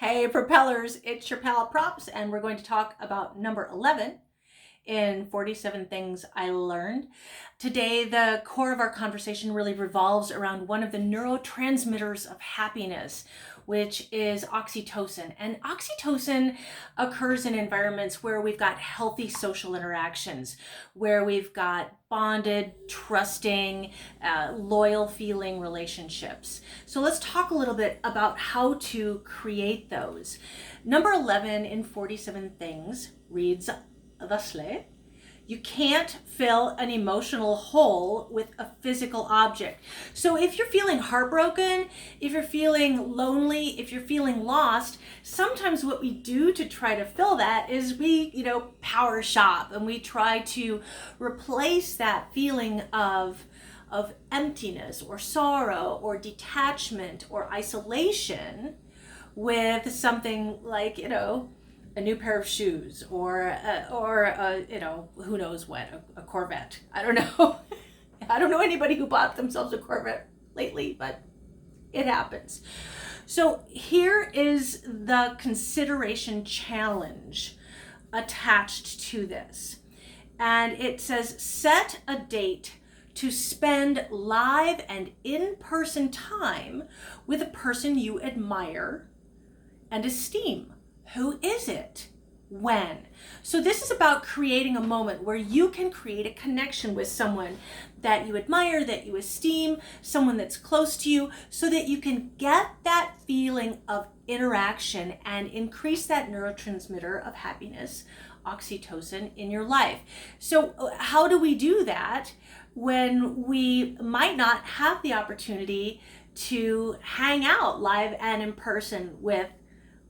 Hey propellers, it's your pal Props, and we're going to talk about number 11 in 47 Things I Learned. Today, the core of our conversation really revolves around one of the neurotransmitters of happiness, which is oxytocin. And oxytocin occurs in environments where we've got healthy social interactions, where we've got bonded, trusting, loyal feeling relationships. So let's talk a little bit about how to create those. Number 11 in 47 Things reads thusly: you can't fill an emotional hole with a physical object. So if you're feeling heartbroken, if you're feeling lonely, if you're feeling lost, sometimes what we do to try to fill that is we, power shop, and we try to replace that feeling of emptiness or sorrow or detachment or isolation with something like, a new pair of shoes or who knows what, a Corvette. I don't know. I don't know anybody who bought themselves a Corvette lately, but it happens. So here is the consideration challenge attached to this. And it says, set a date to spend live and in-person time with a person you admire and esteem. Who is it? When? So this is about creating a moment where you can create a connection with someone that you admire, that you esteem, someone that's close to you, so that you can get that feeling of interaction and increase that neurotransmitter of happiness, oxytocin, in your life. So how do we do that when we might not have the opportunity to hang out live and in person with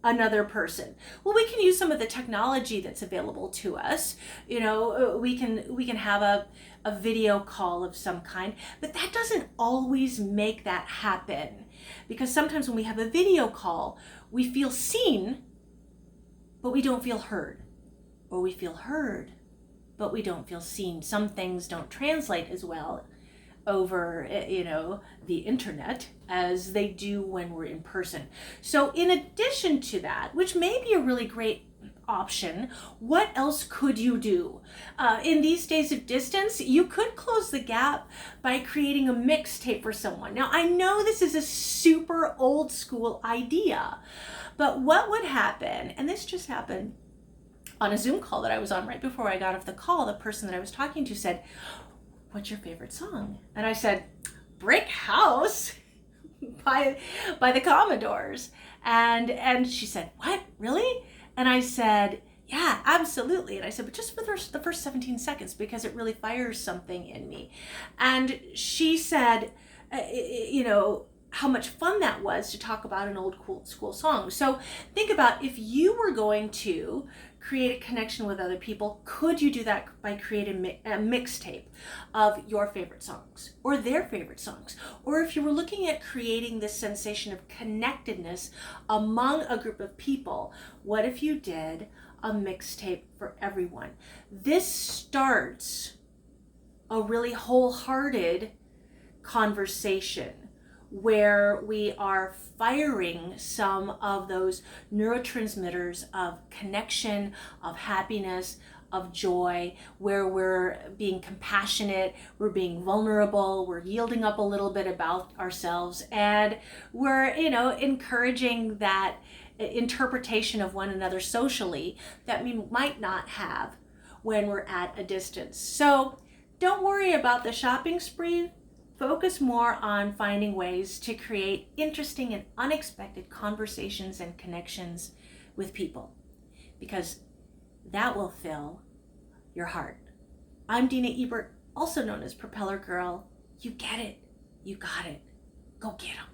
another person? Well, we can use some of the technology that's available to us. We can have a video call of some kind, but that doesn't always make that happen, because sometimes when we have a video call, we feel seen, but we don't feel heard, or we feel heard, but we don't feel seen. Some things don't translate as well over the internet as they do when we're in person. So in addition to that, which may be a really great option, what else could you do? In these days of distance, you could close the gap by creating a mixtape for someone. Now, I know this is a super old school idea, but what would happen, and this just happened on a Zoom call that I was on right before I got off the call, the person that I was talking to said, "What's your favorite song?" And I said, "Brick House" by the Commodores. And she said, "What, really?" And I said, "Yeah, absolutely." And I said, "But just for the first 17 seconds, because it really fires something in me." And she said, how much fun that was to talk about an old cool school song. So think about, if you were going to create a connection with other people, could you do that by creating a mixtape of your favorite songs or their favorite songs? Or if you were looking at creating this sensation of connectedness among a group of people, what if you did a mixtape for everyone? This starts a really wholehearted conversation where we are firing some of those neurotransmitters of connection, of happiness, of joy, where we're being compassionate, we're being vulnerable, we're yielding up a little bit about ourselves, and we're, encouraging that interpretation of one another socially that we might not have when we're at a distance. So don't worry about the shopping spree. Focus more on finding ways to create interesting and unexpected conversations and connections with people, because that will fill your heart. I'm Deena Ebbert, also known as Propellergirl. You get it. You got it. Go get 'em.